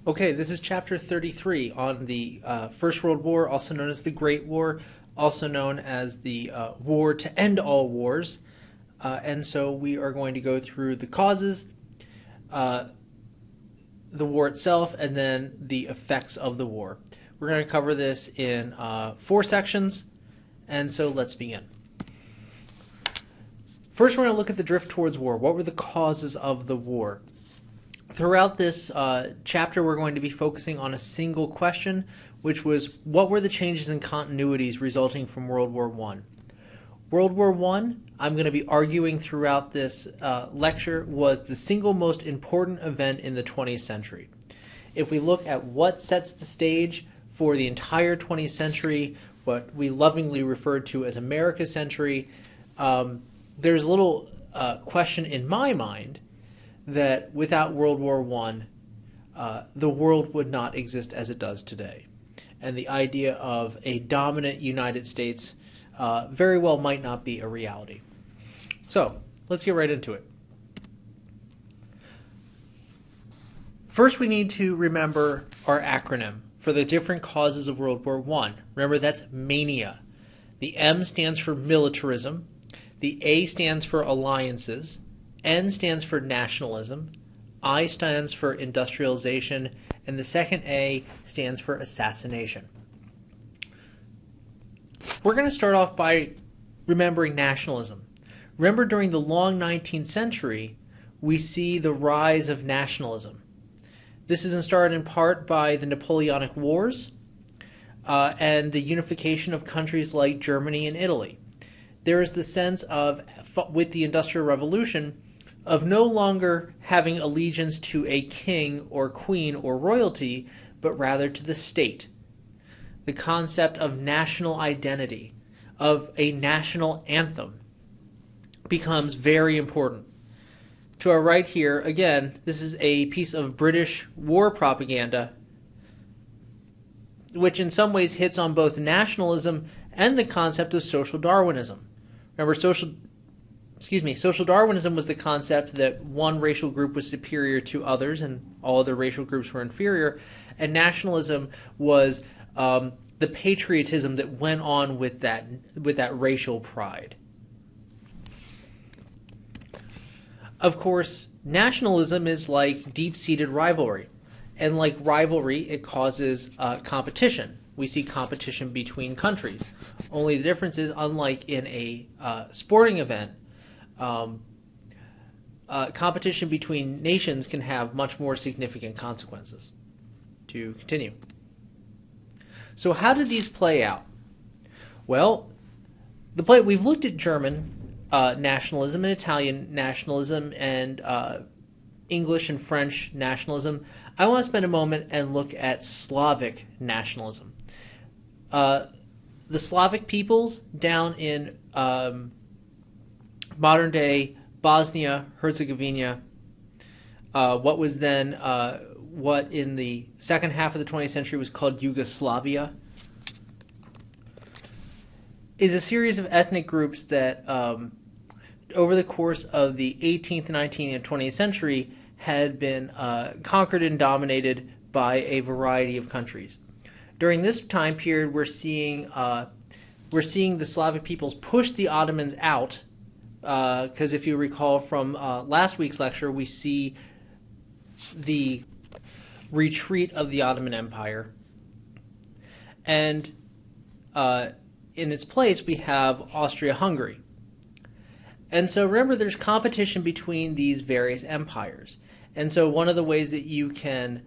Okay, this is chapter 33 on the First World War, also known as the Great War, also known as the War to End All Wars. And so we are going to go through the causes, uh, the war itself, and then the effects of the war. We're going to cover this in 4 sections, and so let's begin. First, we're going to look at the drift towards war. What were the causes of the war? Throughout this chapter, we're going to be focusing on a single question, which was, what were the changes in continuities resulting from World War I? World War I, I'm going to be arguing throughout this lecture, was the single most important event in the 20th century. If we look at what sets the stage for the entire 20th century, what we lovingly refer to as America's century, there's little question in my mind that without World War I, the world would not exist as it does today. And the idea of a dominant United States very well might not be a reality. So, let's get right into it. First, we need to remember our acronym for the different causes of World War I. Remember, that's MANIA. The M stands for militarism. The A stands for alliances. N stands for nationalism, I stands for industrialization, and the second A stands for assassination. We're going to start off by remembering nationalism. Remember, during the long 19th century, we see the rise of nationalism. This is started in part by the Napoleonic Wars and the unification of countries like Germany and Italy. There is the sense of, with the Industrial Revolution, of no longer having allegiance to a king or queen or royalty, but rather to the state. The concept of national identity, of a national anthem, becomes very important. To our right here, again, this is a piece of British war propaganda, which in some ways hits on both nationalism and the concept of social Darwinism. Remember, social Darwinism was the concept that one racial group was superior to others and all other racial groups were inferior, and nationalism was the patriotism that went on with that racial pride. Of course, nationalism is like deep-seated rivalry, and like rivalry, it causes competition. We see competition between countries. Only the difference is, unlike in a sporting event, competition between nations can have much more significant consequences. To continue. So how did these play out? Well, we've looked at German nationalism and Italian nationalism and English and French nationalism. I want to spend a moment and look at Slavic nationalism. The Slavic peoples down in modern-day Bosnia, Herzegovina, what was then, what in the second half of the 20th century was called Yugoslavia, is a series of ethnic groups that, over the course of the 18th, 19th, and 20th century, had been conquered and dominated by a variety of countries. During this time period, we're seeing the Slavic peoples push the Ottomans out. Because if you recall from last week's lecture, we see the retreat of the Ottoman Empire. And in its place, we have Austria-Hungary. And so remember, there's competition between these various empires. And so one of the ways that you can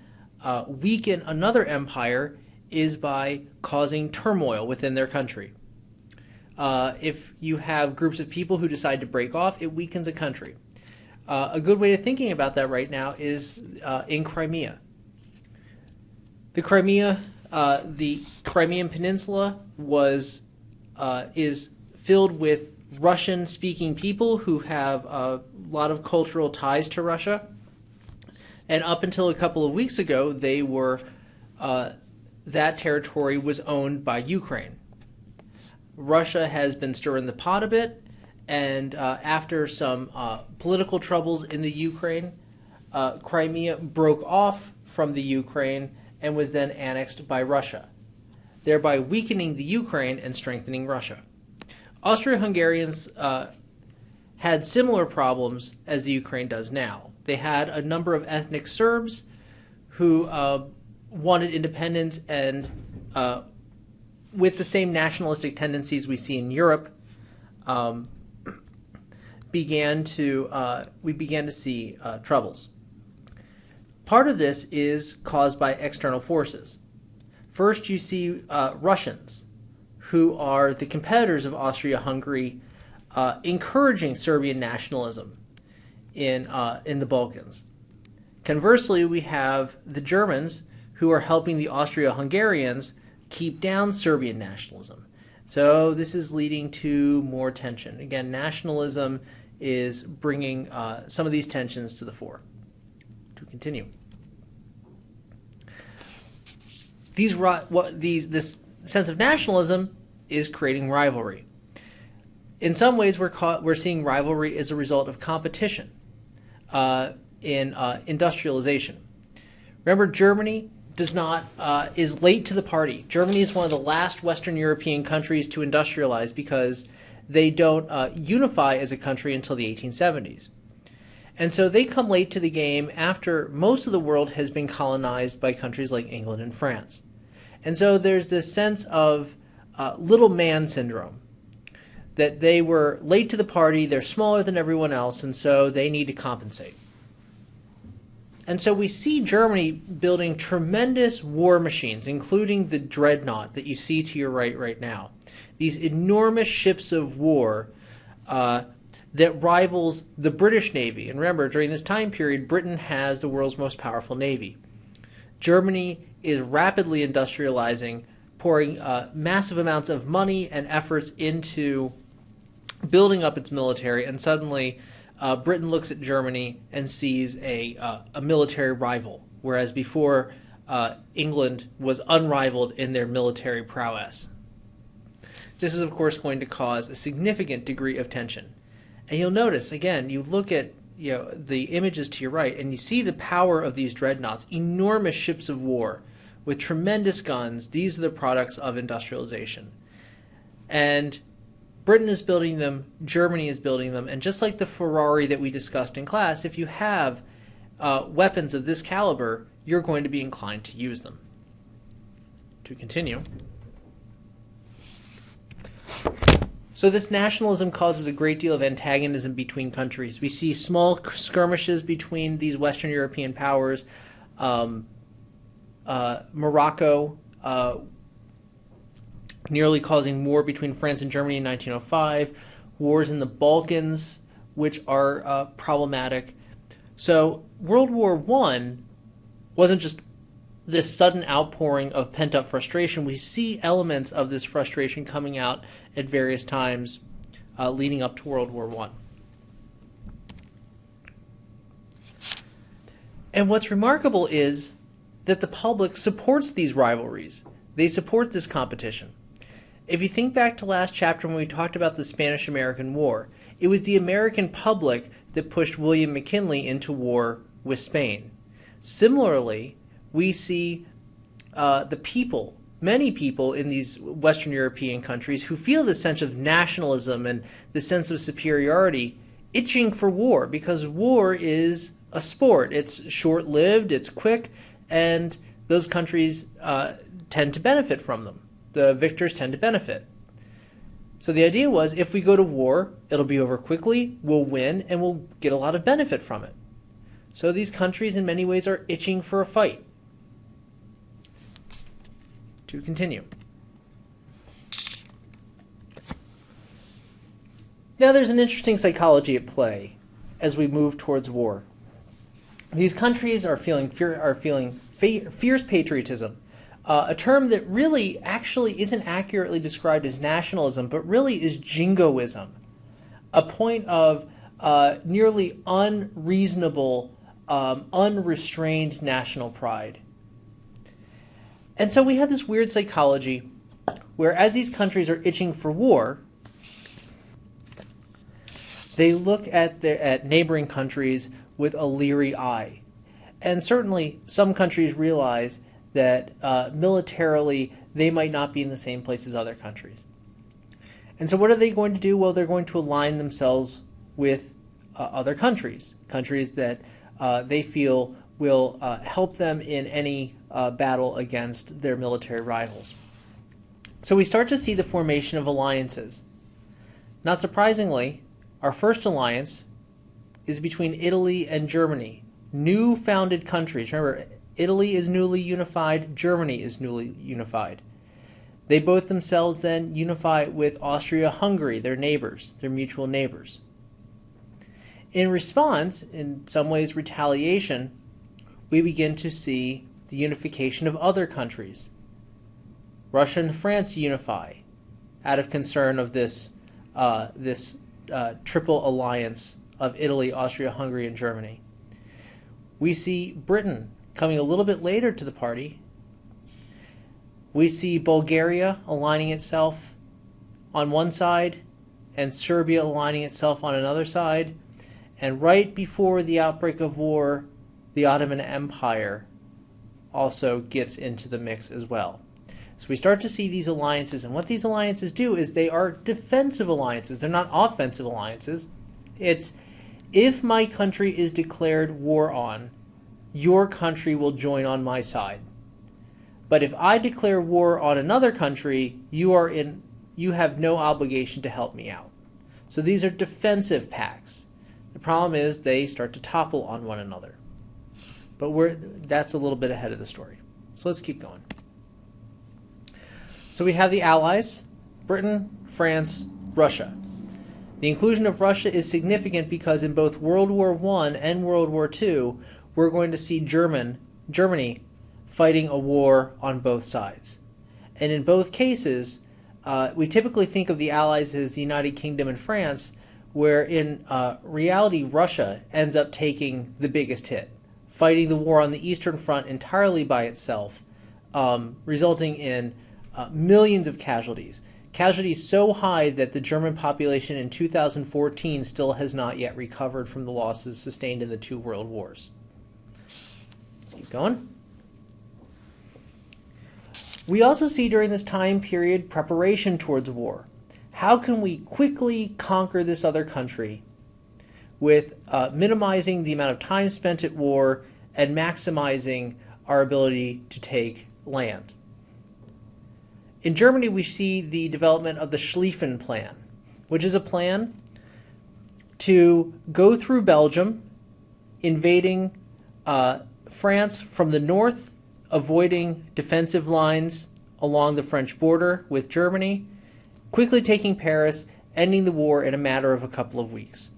weaken another empire is by causing turmoil within their country. If you have groups of people who decide to break off, it weakens a country. A good way of thinking about that right now is in Crimea. The Crimean Peninsula is filled with Russian-speaking people who have a lot of cultural ties to Russia. And up until a couple of weeks ago, that territory was owned by Ukraine. Russia has been stirring the pot a bit, and after some political troubles in the Ukraine, Crimea broke off from the Ukraine and was then annexed by Russia, thereby weakening the Ukraine and strengthening Russia. Austro-Hungarians had similar problems as the Ukraine does now. They had a number of ethnic Serbs who wanted independence and with the same nationalistic tendencies we see in Europe, we began to see troubles. Part of this is caused by external forces. First, you see Russians, who are the competitors of Austria-Hungary, encouraging Serbian nationalism in the Balkans. Conversely, we have the Germans, who are helping the Austro-Hungarians keep down Serbian nationalism. So this is leading to more tension. Again, nationalism is bringing some of these tensions to the fore. To continue. This sense of nationalism is creating rivalry. In some ways, we're seeing rivalry as a result of competition in industrialization. Remember, Germany is late to the party. Germany is one of the last Western European countries to industrialize because they don't unify as a country until the 1870s. And so they come late to the game after most of the world has been colonized by countries like England and France. And so there's this sense of little man syndrome, that they were late to the party, they're smaller than everyone else, and so they need to compensate. And so we see Germany building tremendous war machines, including the dreadnought that you see to your right now. These enormous ships of war that rivals the British Navy. And remember, during this time period, Britain has the world's most powerful navy. Germany is rapidly industrializing, pouring massive amounts of money and efforts into building up its military, and suddenly Britain looks at Germany and sees a military rival, whereas before England was unrivaled in their military prowess. This is, of course, going to cause a significant degree of tension. And you'll notice, again, you look at the images to your right, and you see the power of these dreadnoughts, enormous ships of war with tremendous guns. These are the products of industrialization. And Britain is building them, Germany is building them, and just like the Ferrari that we discussed in class, if you have weapons of this caliber, you're going to be inclined to use them. To continue. So this nationalism causes a great deal of antagonism between countries. We see small skirmishes between these Western European powers. Morocco nearly causing war between France and Germany in 1905. Wars in the Balkans, which are problematic. So World War I wasn't just this sudden outpouring of pent-up frustration. We see elements of this frustration coming out at various times leading up to World War I. And what's remarkable is that the public supports these rivalries. They support this competition. If you think back to last chapter when we talked about the Spanish-American War, it was the American public that pushed William McKinley into war with Spain. Similarly, we see the people, many people in these Western European countries who feel this sense of nationalism and this sense of superiority itching for war, because war is a sport. It's short-lived, it's quick, and those countries tend to benefit from them. The victors tend to benefit. So the idea was, if we go to war, it'll be over quickly, we'll win, and we'll get a lot of benefit from it. So these countries in many ways are itching for a fight. To continue. Now there's an interesting psychology at play as we move towards war. These countries are feeling fierce patriotism, a term that really actually isn't accurately described as nationalism, but really is jingoism, a point of nearly unreasonable, unrestrained national pride. And so we have this weird psychology where as these countries are itching for war, they look at neighboring countries with a leery eye. And certainly some countries realize that militarily they might not be in the same place as other countries. And so what are they going to do? Well, they're going to align themselves with other countries, countries that they feel will help them in any battle against their military rivals. So we start to see the formation of alliances. Not surprisingly, our first alliance is between Italy and Germany, new founded countries. Remember, Italy is newly unified, Germany is newly unified. They both themselves then unify with Austria-Hungary, their neighbors, their mutual neighbors. In response, in some ways retaliation, we begin to see the unification of other countries. Russia and France unify out of concern of this triple alliance of Italy, Austria-Hungary, and Germany. We see Britain coming a little bit later to the party. We see Bulgaria aligning itself on one side and Serbia aligning itself on another side. And right before the outbreak of war, the Ottoman Empire also gets into the mix as well. So we start to see these alliances, and what these alliances do is they are defensive alliances. They're not offensive alliances. It's if my country is declared war on, your country will join on my side. But if I declare war on another country, you have no obligation to help me out. So these are defensive pacts. The problem is they start to topple on one another. But that's a little bit ahead of the story. So let's keep going. So we have the Allies, Britain, France, Russia. The inclusion of Russia is significant because in both World War I and World War II, we're going to see Germany fighting a war on both sides. And in both cases, we typically think of the Allies as the United Kingdom and France, where in reality Russia ends up taking the biggest hit, fighting the war on the Eastern Front entirely by itself, resulting in millions of casualties. Casualties so high that the German population in 2014 still has not yet recovered from the losses sustained in the two world wars. Let's keep going. We also see during this time period preparation towards war. How can we quickly conquer this other country with minimizing the amount of time spent at war and maximizing our ability to take land? In Germany, we see the development of the Schlieffen Plan, which is a plan to go through Belgium, invading France from the north, avoiding defensive lines along the French border with Germany, quickly taking Paris, ending the war in a matter of a couple of weeks.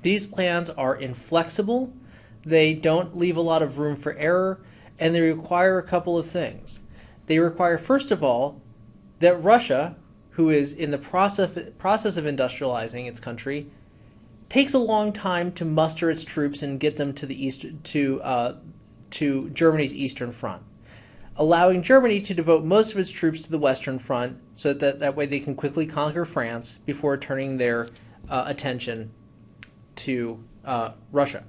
These plans are inflexible, they don't leave a lot of room for error, and they require a couple of things. They require, first of all, that Russia, who is in the process of industrializing its country, takes a long time to muster its troops and get them to the east to Germany's Eastern Front, allowing Germany to devote most of its troops to the Western Front so that way they can quickly conquer France before turning their attention to Russia.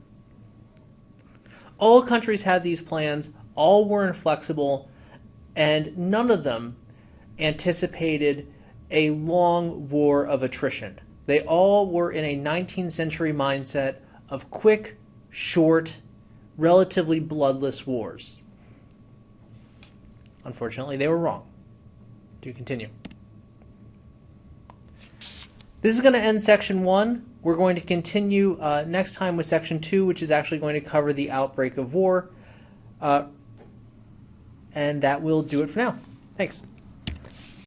All countries had these plans, all were inflexible, and none of them anticipated a long war of attrition. They all were in a 19th century mindset of quick, short, relatively bloodless wars. Unfortunately, they were wrong. To continue. This is going to end section 1. We're going to continue next time with section 2, which is actually going to cover the outbreak of war. And that will do it for now. Thanks.